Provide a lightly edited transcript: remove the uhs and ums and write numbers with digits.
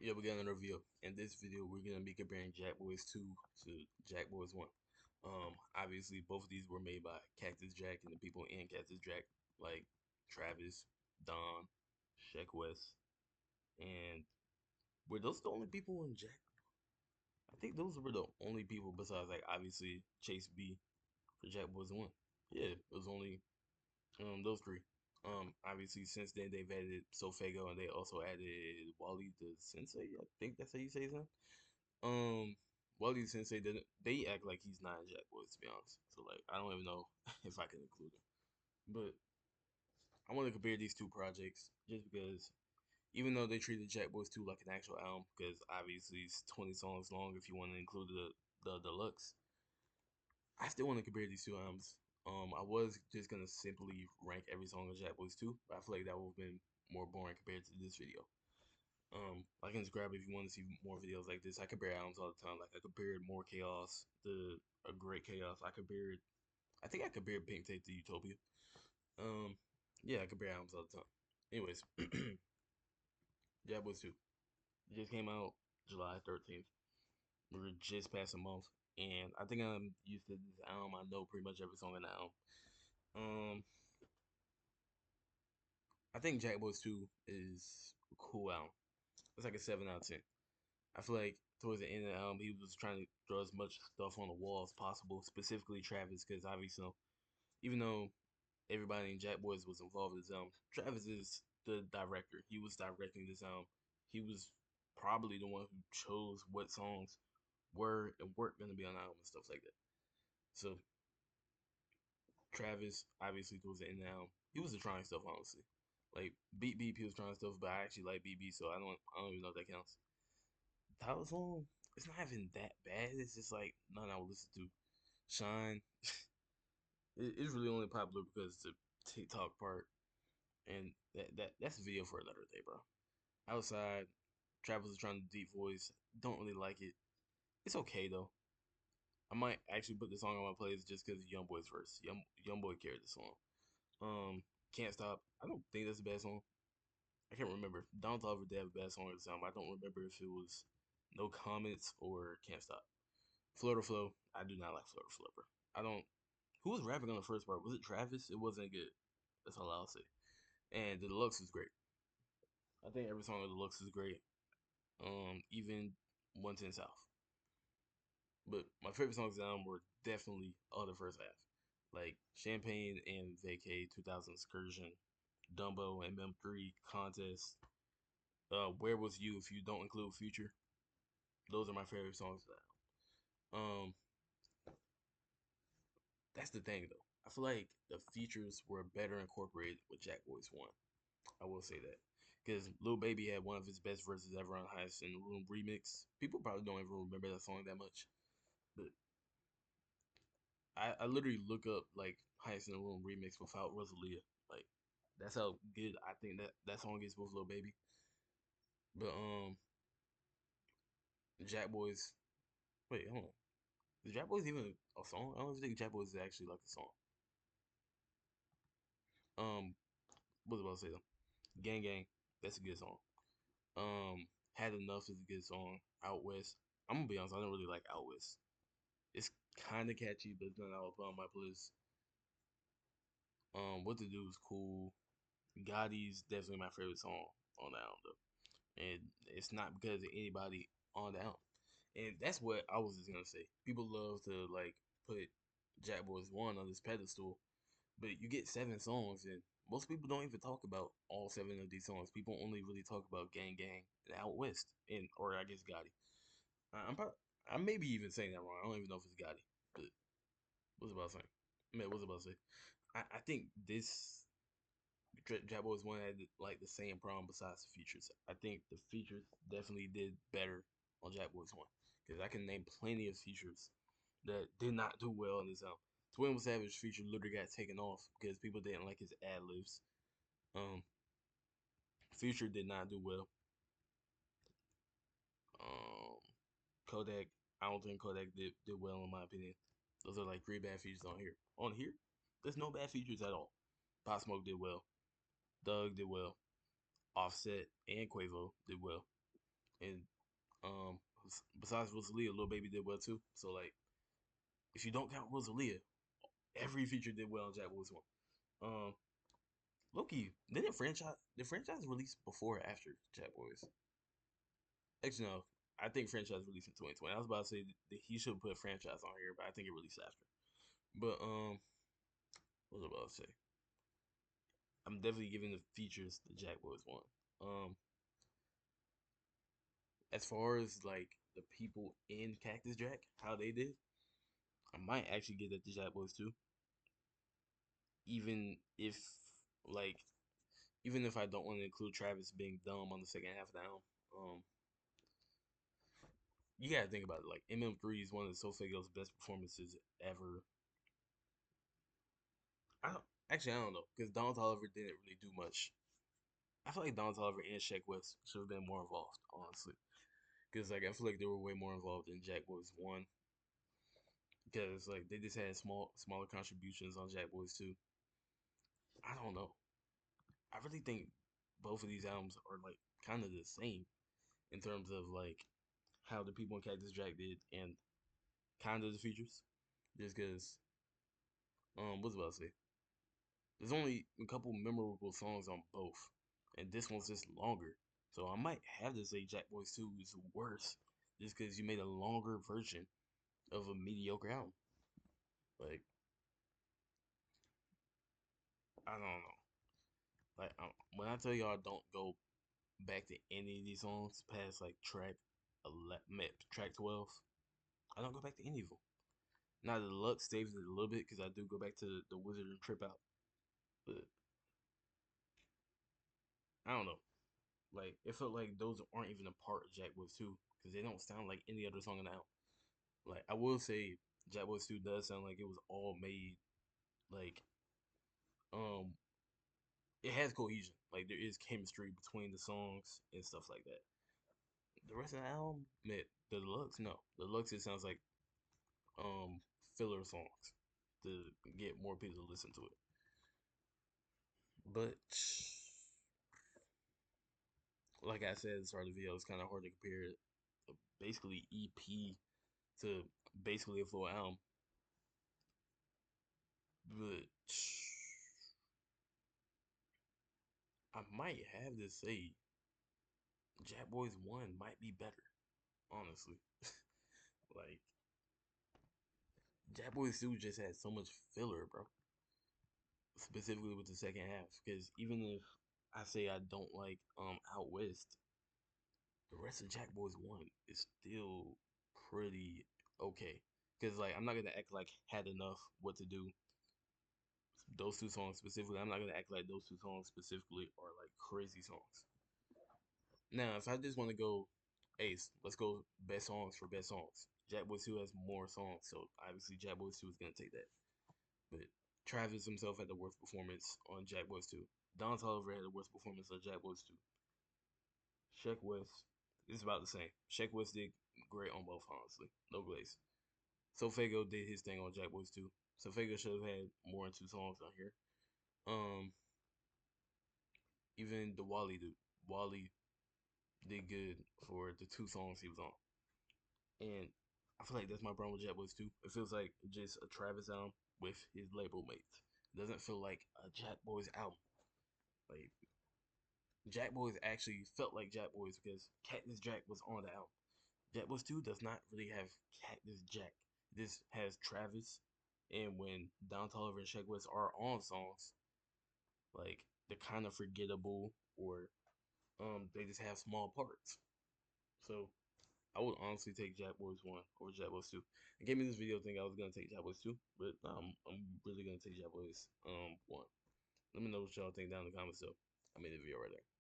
Yeah, we got another video. In this video, we're gonna be comparing Jackboys 2 to Jackboys 1. Obviously, both of these were made by Cactus Jack and the people in Cactus Jack, like Travis, Don, Sheck West, and were those the only people in Jack? I think those were the only people besides, like, obviously Chase B for Jackboys 1. Yeah, it was only those three. Obviously, since then they've added Sofego and they also added Wally the Sensei. I think that's how you say his name. Um, Wally Sensei didn't. They act like he's not in Jack Boys, to be honest. So like, I don't even know if I can include him. But I want to compare these two projects just because, even though they treated Jack Boys 2 like an actual album, because obviously it's 20 songs long if you want to include the deluxe. I still want to compare these two albums. I was just gonna simply rank every song of Jack Boys 2, but I feel like that would have been more boring compared to this video. I can just grab if you want to see more videos like this. I compare albums all the time. Like I compared More Chaos, the A Great Chaos. I think I compared Pink Tape to Utopia. Um, yeah, I compare albums all the time. Anyways, Jackboys 2 just came out July 13th. We're just past a month, and I think I'm used to this album. I know pretty much every song in the album. Um, I think Jackboys 2 is a cool album. It's like a 7 out of 10. I feel like towards the end of the album, he was trying to throw as much stuff on the wall as possible, specifically Travis, because obviously, even though everybody in Jack Boys was involved in this album, Travis is the director. He was directing this album. He was probably the one who chose what songs were and weren't going to be on the album and stuff like that. So, Travis, obviously, towards the end of the album, he was trying stuff, honestly. Like, Beat Beep, he was trying stuff, but I actually like BB, so I don't even know if that counts. Title song, it's not even that bad. It's just like none I would listen to. Shine, it's really only popular because the TikTok part, and that's a video for another day, bro. Outside, Travis is trying to deep voice. Don't really like it. It's okay though. I might actually put the song on my playlist just because Young Boy's verse. Young Boy carried the song. Um, Can't Stop. I don't think that's the best song. I can't remember. Don't Toliver did have a bad song at the time. I don't remember if it was No Comments or Can't Stop. Florida Flow. I do not like Florida Flow, bro. I don't. Who was rapping on the first part? Was it Travis? It wasn't good. That's all I'll say. And the deluxe is great. I think every song of the deluxe is great. Even 110 South. But my favorite songs of the album were definitely all the first half. Like Champagne and Vacay, 2000 Excursion, Dumbo, MM3, Contest, Where Was You if you don't include Future. Those are my favorite songs of the album. That's the thing though. I feel like the features were better incorporated with Jack Boys 1. I will say that. Because Lil Baby had one of his best verses ever on Highest in the Room remix. People probably don't even remember that song that much. But I literally look up like Highest in the Room remix without Rosalia. Like that's how good I think that song is with Lil Baby. But Jack Boys, wait, hold on. Is Jack Boys even a song? I don't even think Jack Boys is actually like a song. Um what was I about to say though? Gang Gang, that's a good song. Had Enough is a good song. Out West. I'm gonna be honest, I don't really like Out West. It's kind of catchy, but it's not all put on my playlist. What to Do is cool. Gotti's definitely my favorite song on the album, though, and it's not because of anybody on the album. And that's what I was just gonna say. People love to like put Jack Boys One on this pedestal, but you get 7 songs, and most people don't even talk about all 7 of these songs. People only really talk about Gang Gang and Out West, and or I guess Gotti. I may be even saying that wrong. I don't even know if it's Gotti, but what's about saying? Man, what's about to say? I think this Jack Boys One had like the same problem besides the features. I think the features definitely did better on Jack Boys One because I can name plenty of features that did not do well in this album. 21 Savage feature literally got taken off because people didn't like his ad libs. Um, Future did not do well. Um, Kodak, I don't think Kodak did well in my opinion. Those are like 3 bad features on here. On here, there's no bad features at all. Pop Smoke did well. Doug did well. Offset and Quavo did well. and besides Rosalia, Lil Baby did well too. So like, if you don't count Rosalia, every feature did well on Jack Boys One. Um, Loki, did franchise release before or after Jack Boys? Actually, no. I think franchise released in 2020. I was about to say that he should put franchise on here, but I think it released after. But what was I about to say? I'm definitely giving the features the Jack Boys one. As far as like the people in Cactus Jack, how they did, I might actually get that the Jack Boys too. Even if like even if I don't want to include Travis being dumb on the second half of the album, you gotta think about it. Like MM3 is one of Sofago's best performances ever. I don't, actually I don't know because Don Toliver didn't really do much. I feel like Don Toliver and Sheck West should have been more involved, honestly. Because like I feel like they were way more involved in Jack Boys one. Because like they just had smaller contributions on Jack Boys two. I don't know. I really think both of these albums are like kind of the same in terms of like how the people in Cactus Jack did and kind of the features. Just because what's about to say? There's only a couple memorable songs on both, and this one's just longer. So I might have to say Jack Boys 2 is worse just because you made a longer version of a mediocre album. Like, I don't know. Like, when I tell y'all don't go back to any of these songs past like track 12, I don't go back to any of them. Now, the deluxe saves it a little bit because I do go back to the Wizard and Trip out. But I don't know. Like, it felt like those aren't even a part of Jack Boys 2 because they don't sound like any other song on the album. Like I will say, Jack Boys 2 does sound like it was all made like um it has cohesion. Like there is chemistry between the songs and stuff like that. The rest of the album, man, the deluxe, no. The deluxe it sounds like um filler songs to get more people to listen to it. But like I said at the start of the video, it's kind of hard to compare basically EP to basically a full album. But I might have to say Jack Boys 1 might be better, honestly. Like, Jack Boys 2 just had so much filler, bro. Specifically with the second half. Because even if I say I don't like Out West, the rest of Jack Boys 1 is still pretty okay. Because, like, I'm not going to act like Had Enough, What to Do. Those two songs specifically, I'm not going to act like those two songs specifically are like crazy songs. Now, if I just want to go Ace, let's go best songs for best songs. Jack Boys 2 has more songs, so obviously Jack Boys 2 is going to take that. But Travis himself had the worst performance on Jack Boys 2. Don Toliver had the worst performance on Jack Boys 2. Sheck West is about the same. Sheck West did great on both, honestly. No glaze. Sofago did his thing on Jack Boys 2. Sofago should have had more than two songs on here. Um, even the Wally dude. Wally did good for the two songs he was on. And I feel like that's my problem with Jack Boys too. It feels like just a Travis album with his label mates. It doesn't feel like a Jack Boys album. Like Jack Boys actually felt like Jack Boys because Cactus Jack was on the album. Jack Boys 2 does not really have Cactus Jack. This has Travis, and when Don Toliver and Sheck West are on songs, like they're kind of forgettable or they just have small parts. So I would honestly take Jack Boys 1 over Jack Boys 2. I gave me this video thinking I was gonna take Jack Boys 2, but I'm really gonna take Jack Boys 1. Let me know what y'all think down in the comments though. I made a video right there.